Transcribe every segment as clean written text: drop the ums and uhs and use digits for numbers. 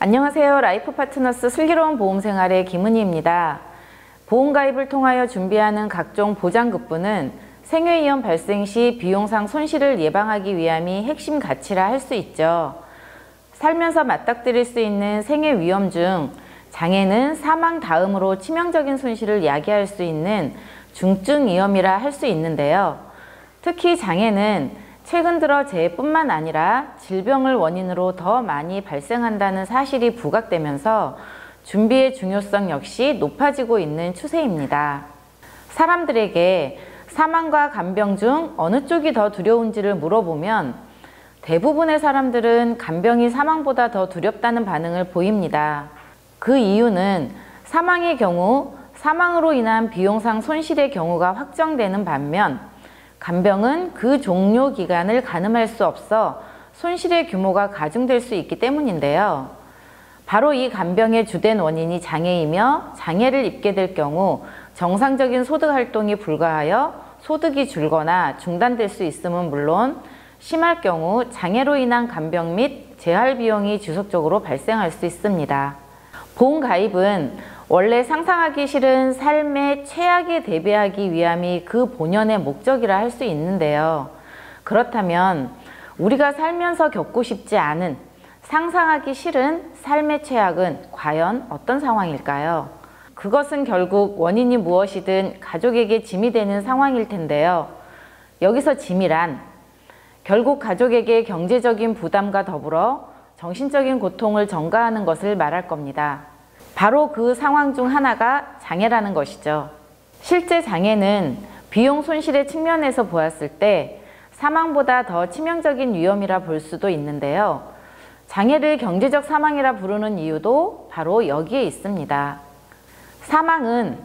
안녕하세요. 라이프파트너스 슬기로운 보험생활의 김은희입니다. 보험가입을 통하여 준비하는 각종 보장급부는 생회위험 발생 시 비용상 손실을 예방하기 위함이 핵심 가치라 할 수 있죠. 살면서 맞닥뜨릴 수 있는 생회위험 중 장애는 사망 다음으로 치명적인 손실을 야기할 수 있는 중증위험이라 할 수 있는데요. 특히 장애는 최근 들어 재해뿐만 아니라 질병을 원인으로 더 많이 발생한다는 사실이 부각되면서 준비의 중요성 역시 높아지고 있는 추세입니다. 사람들에게 사망과 간병 중 어느 쪽이 더 두려운지를 물어보면 대부분의 사람들은 간병이 사망보다 더 두렵다는 반응을 보입니다. 그 이유는 사망의 경우 사망으로 인한 비용상 손실의 경우가 확정되는 반면 간병은 그 종료 기간을 가늠할 수 없어 손실의 규모가 가중될 수 있기 때문인데요. 바로 이 간병의 주된 원인이 장애이며 장애를 입게 될 경우 정상적인 소득 활동이 불가하여 소득이 줄거나 중단될 수 있음은 물론 심할 경우 장애로 인한 간병 및 재활 비용이 지속적으로 발생할 수 있습니다. 보험 가입은 원래 상상하기 싫은 삶의 최악에 대비하기 위함이 그 본연의 목적이라 할 수 있는데요. 그렇다면 우리가 살면서 겪고 싶지 않은 상상하기 싫은 삶의 최악은 과연 어떤 상황일까요? 그것은 결국 원인이 무엇이든 가족에게 짐이 되는 상황일 텐데요. 여기서 짐이란 결국 가족에게 경제적인 부담과 더불어 정신적인 고통을 전가하는 것을 말할 겁니다. 바로 그 상황 중 하나가 장애라는 것이죠. 실제 장애는 비용 손실의 측면에서 보았을 때 사망보다 더 치명적인 위험이라 볼 수도 있는데요. 장애를 경제적 사망이라 부르는 이유도 바로 여기에 있습니다. 사망은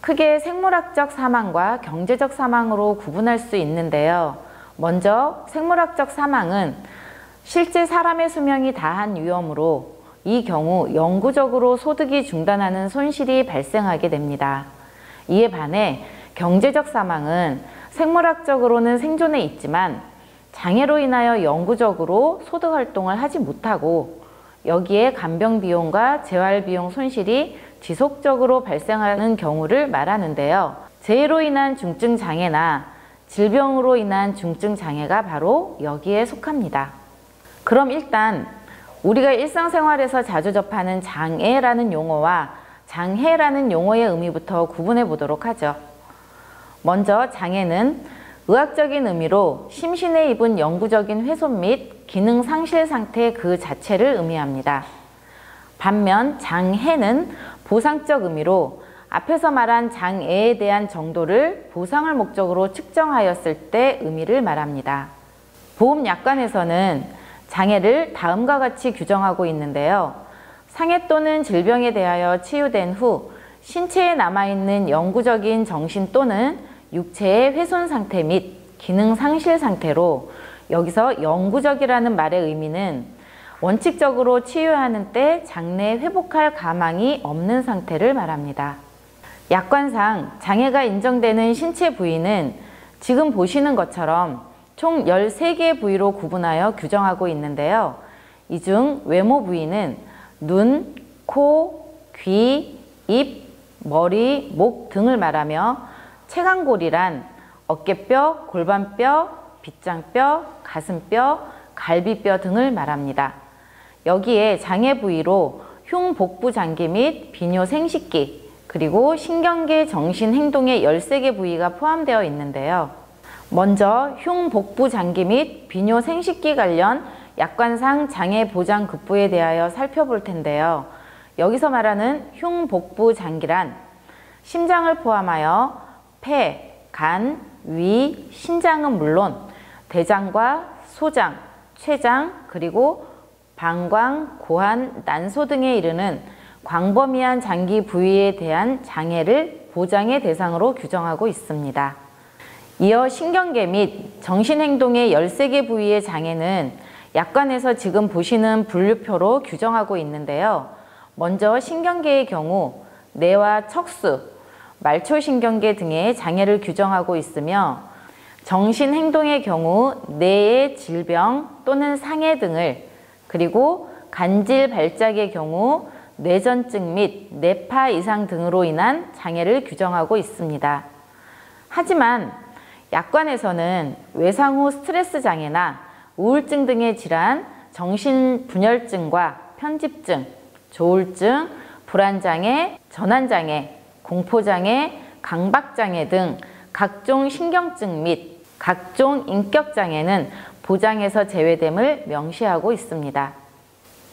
크게 생물학적 사망과 경제적 사망으로 구분할 수 있는데요. 먼저 생물학적 사망은 실제 사람의 수명이 다한 위험으로 이 경우 영구적으로 소득이 중단하는 손실이 발생하게 됩니다. 이에 반해 경제적 사망은 생물학적으로는 생존해 있지만 장애로 인하여 영구적으로 소득 활동을 하지 못하고 여기에 간병 비용과 재활 비용 손실이 지속적으로 발생하는 경우를 말하는데요. 재해로 인한 중증 장애나 질병으로 인한 중증 장애가 바로 여기에 속합니다. 그럼 일단 우리가 일상생활에서 자주 접하는 장애라는 용어와 장해라는 용어의 의미부터 구분해 보도록 하죠. 먼저 장애는 의학적인 의미로 심신에 입은 영구적인 훼손 및 기능 상실 상태 그 자체를 의미합니다. 반면 장해는 보상적 의미로 앞에서 말한 장애에 대한 정도를 보상을 목적으로 측정하였을 때 의미를 말합니다. 보험약관에서는 장애를 다음과 같이 규정하고 있는데요. 상해 또는 질병에 대하여 치유된 후 신체에 남아있는 영구적인 정신 또는 육체의 훼손 상태 및 기능 상실 상태로 여기서 영구적이라는 말의 의미는 원칙적으로 치유하는 때 장래 회복할 가망이 없는 상태를 말합니다. 약관상 장애가 인정되는 신체 부위는 지금 보시는 것처럼 총 13개의 부위로 구분하여 규정하고 있는데요. 이 중 외모 부위는 눈, 코, 귀, 입, 머리, 목 등을 말하며 체간골이란 어깨뼈, 골반뼈, 빗장뼈, 가슴뼈, 갈비뼈 등을 말합니다. 여기에 장애 부위로 흉복부 장기 및 비뇨 생식기 그리고 신경계 정신 행동의 13개 부위가 포함되어 있는데요. 먼저 흉복부 장기 및 비뇨 생식기 관련 약관상 장애 보장 급부에 대하여 살펴볼 텐데요. 여기서 말하는 흉복부 장기란 심장을 포함하여 폐, 간, 위, 신장은 물론 대장과 소장, 췌장, 그리고 방광, 고환, 난소 등에 이르는 광범위한 장기 부위에 대한 장애를 보장의 대상으로 규정하고 있습니다. 이어 신경계 및 정신행동의 13개 부위의 장애는 약관에서 지금 보시는 분류표로 규정하고 있는데요. 먼저 신경계의 경우 뇌와 척수, 말초신경계 등의 장애를 규정하고 있으며 정신행동의 경우 뇌의 질병 또는 상해 등을, 그리고 간질 발작의 경우 뇌전증 및 뇌파 이상 등으로 인한 장애를 규정하고 있습니다. 하지만 약관에서는 외상 후 스트레스 장애나 우울증 등의 질환, 정신분열증과 편집증, 조울증, 불안장애, 전환장애, 공포장애, 강박장애 등 각종 신경증 및 각종 인격장애는 보장에서 제외됨을 명시하고 있습니다.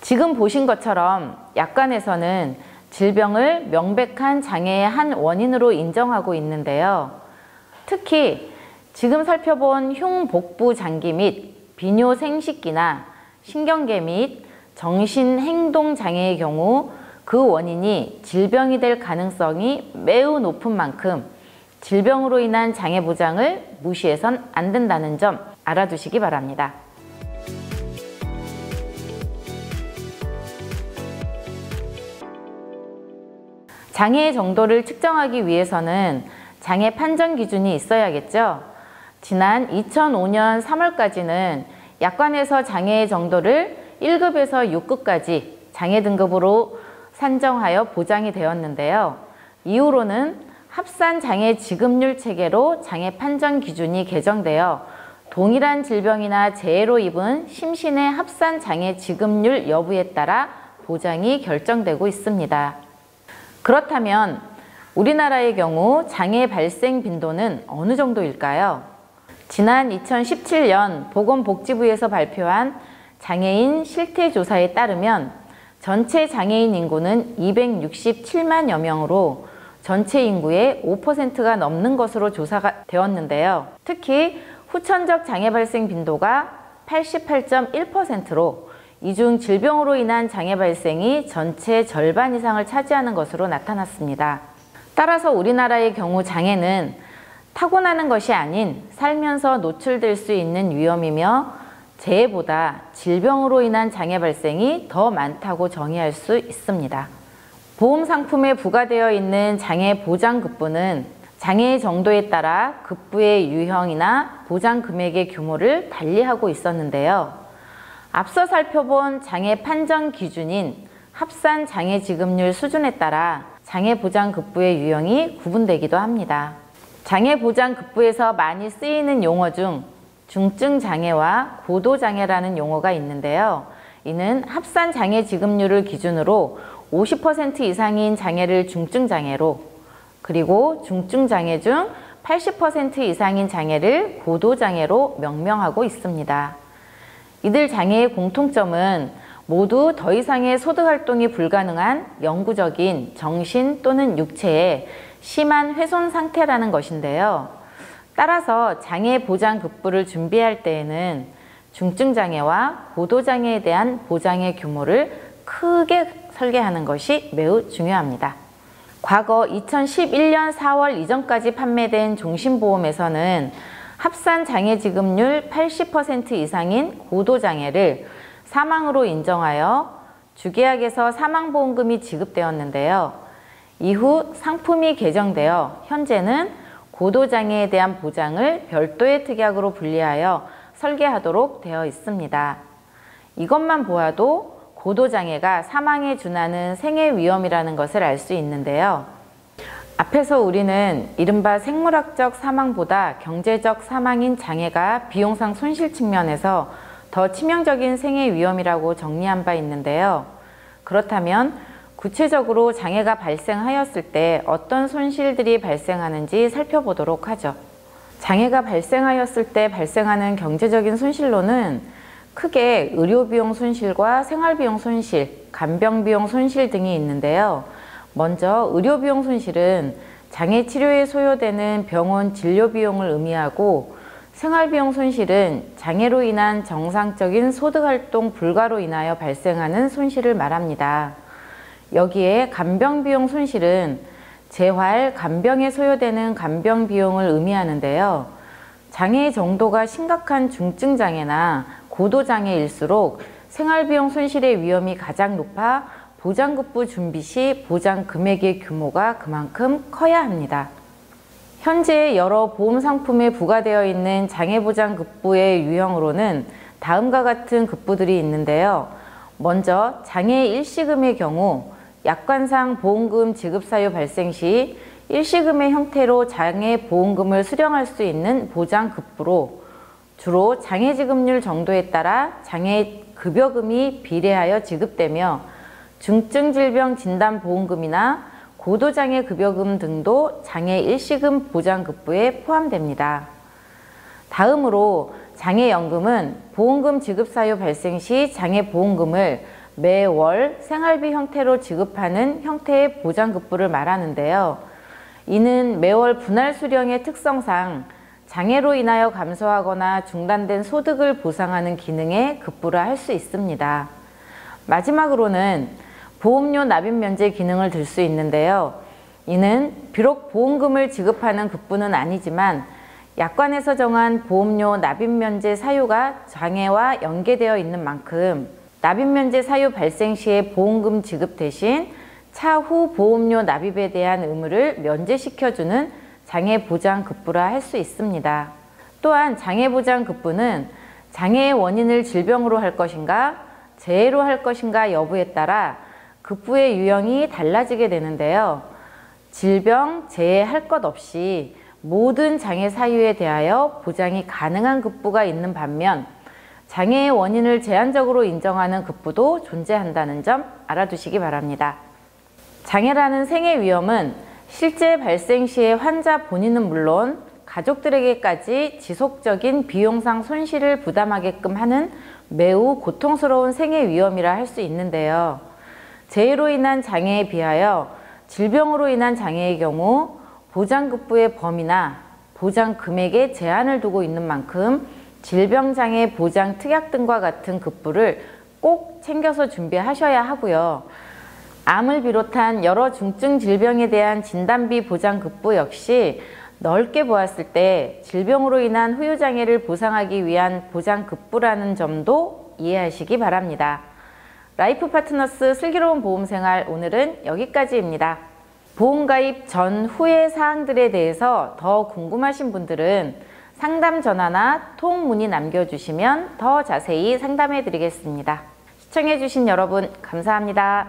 지금 보신 것처럼 약관에서는 질병을 명백한 장애의 한 원인으로 인정하고 있는데요. 특히 지금 살펴본 흉복부 장기 및 비뇨 생식기나 신경계 및 정신행동장애의 경우 그 원인이 질병이 될 가능성이 매우 높은 만큼 질병으로 인한 장애 보장을 무시해선 안 된다는 점 알아두시기 바랍니다. 장애의 정도를 측정하기 위해서는 장애 판정 기준이 있어야겠죠. 지난 2005년 3월까지는 약관에서 장애의 정도를 1급에서 6급까지 장애 등급으로 산정하여 보장이 되었는데요. 이후로는 합산 장애 지급률 체계로 장애 판정 기준이 개정되어 동일한 질병이나 재해로 입은 심신의 합산 장애 지급률 여부에 따라 보장이 결정되고 있습니다. 그렇다면 우리나라의 경우 장애 발생 빈도는 어느 정도일까요? 지난 2017년 보건복지부에서 발표한 장애인 실태조사에 따르면 전체 장애인 인구는 267만여 명으로 전체 인구의 5%가 넘는 것으로 조사가 되었는데요. 특히 후천적 장애 발생 빈도가 88.1%로 이 중 질병으로 인한 장애 발생이 전체 절반 이상을 차지하는 것으로 나타났습니다. 따라서 우리나라의 경우 장애는 타고나는 것이 아닌 살면서 노출될 수 있는 위험이며 재해보다 질병으로 인한 장애 발생이 더 많다고 정의할 수 있습니다. 보험 상품에 부과되어 있는 장애 보장급부는 장애의 정도에 따라 급부의 유형이나 보장 금액의 규모를 달리하고 있었는데요. 앞서 살펴본 장애 판정 기준인 합산 장애 지급률 수준에 따라 장애 보장 급부의 유형이 구분되기도 합니다. 장애 보장 급부에서 많이 쓰이는 용어 중 중증 장애와 고도 장애라는 용어가 있는데요. 이는 합산 장애 지급률을 기준으로 50% 이상인 장애를 중증 장애로, 그리고 중증 장애 중 80% 이상인 장애를 고도 장애로 명명하고 있습니다. 이들 장애의 공통점은 모두 더 이상의 소득 활동이 불가능한 영구적인 정신 또는 육체의 심한 훼손 상태라는 것인데요. 따라서 장애 보장 급부를 준비할 때에는 중증 장애와 고도 장애에 대한 보장의 규모를 크게 설계하는 것이 매우 중요합니다. 과거 2011년 4월 이전까지 판매된 종신보험에서는 합산 장애 지급률 80% 이상인 고도 장애를 사망으로 인정하여 주계약에서 사망보험금이 지급되었는데요. 이후 상품이 개정되어 현재는 고도 장애에 대한 보장을 별도의 특약으로 분리하여 설계하도록 되어 있습니다. 이것만 보아도 고도 장애가 사망에 준하는 생애 위험이라는 것을 알 수 있는데요. 앞에서 우리는 이른바 생물학적 사망보다 경제적 사망인 장애가 비용상 손실 측면에서 더 치명적인 생애 위험이라고 정리한 바 있는데요. 그렇다면 구체적으로 장애가 발생하였을 때 어떤 손실들이 발생하는지 살펴보도록 하죠. 장애가 발생하였을 때 발생하는 경제적인 손실로는 크게 의료비용 손실과 생활비용 손실, 간병비용 손실 등이 있는데요. 먼저 의료비용 손실은 장애 치료에 소요되는 병원 진료비용을 의미하고, 생활비용 손실은 장애로 인한 정상적인 소득활동 불가로 인하여 발생하는 손실을 말합니다. 여기에 간병비용 손실은 재활, 간병에 소요되는 간병비용을 의미하는데요. 장애의 정도가 심각한 중증 장애나 고도 장애일수록 생활비용 손실의 위험이 가장 높아 보장급부 준비 시 보장 금액의 규모가 그만큼 커야 합니다. 현재 여러 보험 상품에 부과되어 있는 장애보장급부의 유형으로는 다음과 같은 급부들이 있는데요. 먼저 장애 일시금의 경우 약관상 보험금 지급 사유 발생 시 일시금의 형태로 장애 보험금을 수령할 수 있는 보장급부로 주로 장애지급률 정도에 따라 장애급여금이 비례하여 지급되며 중증질병진단보험금이나 고도장애급여금 등도 장애 일시금 보장급부에 포함됩니다. 다음으로 장애연금은 보험금 지급 사유 발생 시 장애보험금을 매월 생활비 형태로 지급하는 형태의 보장급부를 말하는데요. 이는 매월 분할 수령의 특성상 장애로 인하여 감소하거나 중단된 소득을 보상하는 기능의 급부라 할 수 있습니다. 마지막으로는 보험료 납입 면제 기능을 들 수 있는데요. 이는 비록 보험금을 지급하는 급부는 아니지만 약관에서 정한 보험료 납입 면제 사유가 장애와 연계되어 있는 만큼 납입 면제 사유 발생 시의 보험금 지급 대신 차후 보험료 납입에 대한 의무를 면제시켜주는 장애보장급부라 할 수 있습니다. 또한 장애보장급부는 장애의 원인을 질병으로 할 것인가 재해로 할 것인가 여부에 따라 급부의 유형이 달라지게 되는데요. 질병, 재해 할 것 없이 모든 장애 사유에 대하여 보장이 가능한 급부가 있는 반면 장애의 원인을 제한적으로 인정하는 급부도 존재한다는 점 알아두시기 바랍니다. 장애라는 생의 위험은 실제 발생 시에 환자 본인은 물론 가족들에게까지 지속적인 비용상 손실을 부담하게끔 하는 매우 고통스러운 생의 위험이라 할 수 있는데요. 재해로 인한 장애에 비하여 질병으로 인한 장애의 경우 보장급부의 범위나 보장 금액에 제한을 두고 있는 만큼 질병장애 보장 특약 등과 같은 급부를 꼭 챙겨서 준비하셔야 하고요. 암을 비롯한 여러 중증 질병에 대한 진단비 보장급부 역시 넓게 보았을 때 질병으로 인한 후유장애를 보상하기 위한 보장급부라는 점도 이해하시기 바랍니다. 라이프파트너스 슬기로운 보험생활 오늘은 여기까지입니다. 보험가입 전 후의 사항들에 대해서 더 궁금하신 분들은 상담 전화나 통 문의 남겨주시면 더 자세히 상담해 드리겠습니다. 시청해 주신 여러분 감사합니다.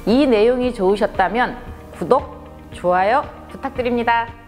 이 내용이 좋으셨다면 구독, 좋아요 부탁드립니다.